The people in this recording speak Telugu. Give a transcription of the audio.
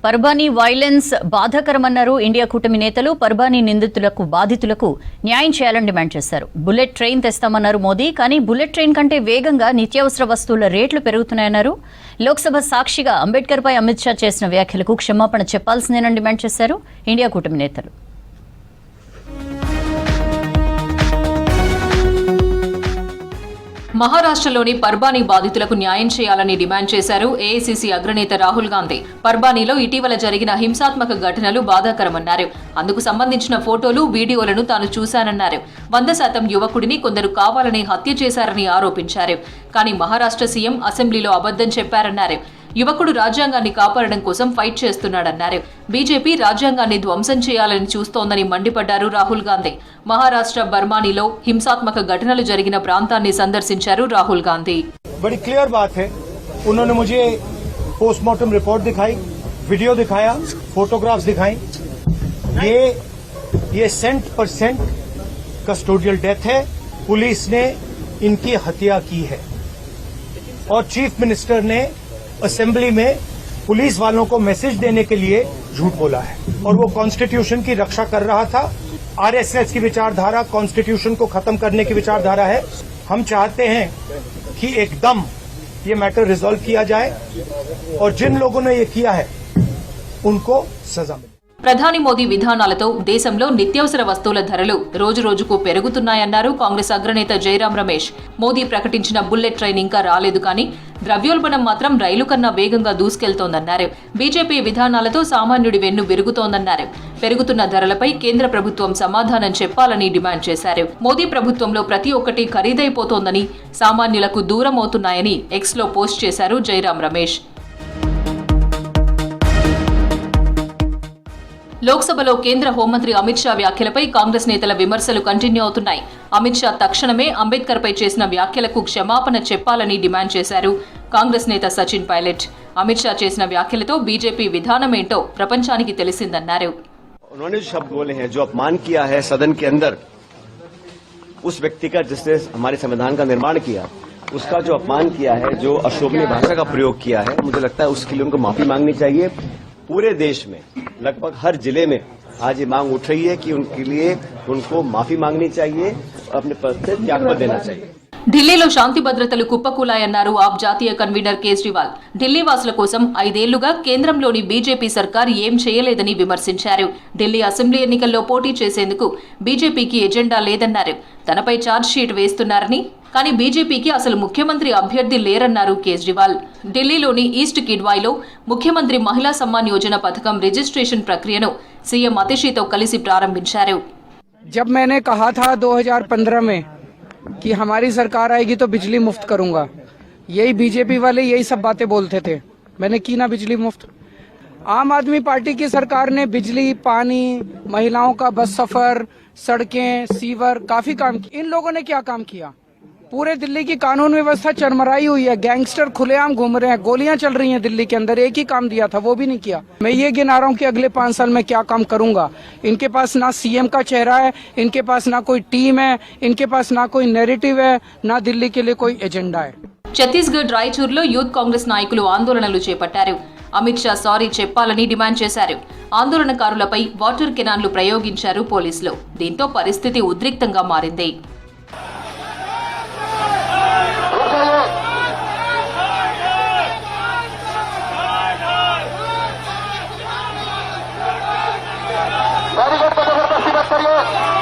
పర్బానీ వైలెన్స్ బాధాకరమన్నారు ఇండియా కూటమి నేతలు. పర్బానీ నిందితులకు బాధితులకు న్యాయం చేయాలని డిమాండ్ చేశారు. బుల్లెట్ ట్రైన్ తెస్తామన్నారు మోదీ. కానీ బుల్లెట్ ట్రైన్ కంటే వేగంగా నిత్యావసర వస్తువుల రేట్లు పెరుగుతున్నాయన్నారు. లోక్సభ సాక్షిగా అంబేద్కర్పై అమిత్ షా చేసిన వ్యాఖ్యలకు క్షమాపణ చెప్పాల్సిందేనని డిమాండ్ చేశారు ఇండియా కూటమి నేతలు. మహారాష్ట్రలోని పర్బానీ బాధితులకు న్యాయం చేయాలని డిమాండ్ చేశారు ఏఐసీసీ అగ్రనేత రాహుల్ గాంధీ. పర్బానీలో ఇటీవల జరిగిన హింసాత్మక ఘటనలు బాధాకరమన్నారు. అందుకు సంబంధించిన ఫోటోలు, వీడియోలను తాను చూశానన్నారు. 100% యువకుడిని కొందరు కావాలని హత్య చేశారని ఆరోపించారు. కానీ మహారాష్ట్ర సీఎం అసెంబ్లీలో అబద్దం చెప్పారన్నారు. యువకుడు రాజ్యాంగాన్ని కాపాడడం కోసం ఫైట్ చేస్తున్నాడన్నారు. బీజేపీ రాజ్యాంగాన్ని ధ్వంసం చేయాలని చూస్తోందని మండిపడ్డారు రాహుల్ గాంధీ. మహారాష్ట్ర బర్మానీలో హింసాత్మక ఘటనలు జరిగిన ప్రాంతాన్ని సందర్శించారు రాహుల్ గాంధీ. बड़ी क्लियर बात है, उन्होंने मुझे पोस्टमार्टम रिपोर्ट दिखाई, वीडियो दिखाया, फोटोग्राफ्स दिखाई. ये 100% कस्टोडियल डेथ है. पुलिस ने इनकी हत्या की है और चीफ मिनिस्टर ने असेंबली में पुलिस वालों को मैसेज देने के लिए झूठ बोला है और वो कॉन्स्टिट्यूशन की रक्षा कर रहा था. आरएसएस की विचारधारा कॉन्स्टिट्यूशन को खत्म करने की विचारधारा है. हम चाहते हैं कि एकदम ये मैटर रिजॉल्व किया जाए और जिन लोगों ने ये किया है उनको सजा मिले. ప్రధాని మోదీ విధానాలతో దేశంలో నిత్యావసర వస్తువుల ధరలు రోజురోజుకు పెరుగుతున్నాయన్నారు కాంగ్రెస్ అగ్రనేత జైరాం రమేష్. మోదీ ప్రకటించిన బుల్లెట్ ట్రైన్ ఇంకా రాలేదు, కానీ ద్రవ్యోల్బణం మాత్రం రైలు కన్నా వేగంగా దూసుకెళ్తోందన్నారు. బీజేపీ విధానాలతో సామాన్యుడి వెన్ను విరుగుతోందన్నారు. పెరుగుతున్న ధరలపై కేంద్ర ప్రభుత్వం సమాధానం చెప్పాలని డిమాండ్ చేశారు. మోదీ ప్రభుత్వంలో ప్రతి ఒక్కటి ఖరీదైపోతోందని, సామాన్యులకు దూరమవుతున్నాయని ఎక్స్లో పోస్ట్ చేశారు జైరాం రమేష్. లోక్సభలో కేంద్ర హోంమంత్రి అమిత్ షా వ్యాఖ్యలపై కాంగ్రెస్ నేతల విమర్శలు కంటిన్యూ అవుతున్నాయి. అమిత్ షా తక్షణమే అంబేద్కర్పై చేసిన వ్యాఖ్యలకు క్షమాపణ చెప్పాలని డిమాండ్ చేశారు కాంగ్రెస్ నేత సచిన్ పైలట్. అమిత్ షా చేసిన వ్యాఖ్యలతో బీజేపీ విధానమేంటో ప్రపంచానికి తెలిసిందన్నారు. उन्होंने जो शब्द बोले हैं, जो अपमान किया है सदन के अंदर उस व्यक्ति का जिसने हमारे संविधान का निर्माण किया, उसका जो अपमान किया है, जो अशोभनीय भाषा का प्रयोग किया है, मुझे लगता है उसके लिए उनको माफी मांगनी चाहिए. पूरे देश में लगभग हर जिले में आज ये मांग उठ रही है कि उनके लिए उनको माफी मांगनी चाहिए और अपने पद से त्यागपत्र देना चाहिए. ఢిల్లీలో శాంతి భద్రతలు కుప్పకూలాయన్నారు ఆప్ జాతీయ కన్వీనర్ కేజ్రీవాల్. ఢిల్లీ వాసుల కోసం 5 ఏళ్లుగా కేంద్రంలోని బీజేపీ సర్కార్ ఏం చేయలేదని విమర్శించారు. ఢిల్లీ అసెంబ్లీ ఎన్నికల్లో పోటీ చేసేందుకు బీజేపీకి ఎజెండా లేదన్నారు. తనపై ఛార్జ్ షీట్ వేస్తున్నారని, కానీ బీజేపీకి అసలు ముఖ్యమంత్రి అభ్యర్థి లేరన్నారు కేజ్రీవాల్. ఢిల్లీలోని ఈస్ట్ కిడ్వాయ్లో ముఖ్యమంత్రి మహిళా సమ్మాన్ యోజన పథకం రిజిస్ట్రేషన్ ప్రక్రియను సీఎం అతిషితో కలిసి ప్రారంభించారు. जब मैंने कहा था 2015 में कि हमारी सरकार आएगी तो बिजली मुफ्त करूंगा, यही बीजेपी वाले यही सब बातें बोलते थे. मैंने की ना बिजली मुफ्त. आम आदमी पार्टी की सरकार ने बिजली, पानी, महिलाओं का बस सफर, सड़कें, सीवर, काफी काम. इन लोगों ने क्या काम किया? पूरे दिल्ली की कानून व्यवस्था चरमराई हुई है. गैंगस्टर खुलेआम घूम रहे हैं, गोलियां चल रही हैं दिल्ली के अंदर. एक ही काम दिया था, वो भी नहीं किया. मैं ये गिना रहा हूं कि अगले 5 साल में क्या काम करूंगा. इनके पास ना सीएम का चेहरा है, इनके पास ना कोई टीम है, इनके पास ना कोई नैरेटिव है, ना दिल्ली के लिए कोई एजेंडा है. ఛత్తీస్గఢ్ రాయచూర్లో యూత్ కాంగ్రెస్ నాయకులు ఆందోళనలు చేపట్టారు. అమిత్ షా సారీ చెప్పాలని డిమాండ్ చేశారు. ఆందోళనకారులపై వాటర్ కెనాన్లు ప్రయోగించారు పోలీసులు. దీంతో పరిస్థితి ఉద్రిక్తంగా మారింది. जबरदस्ती मत करिए.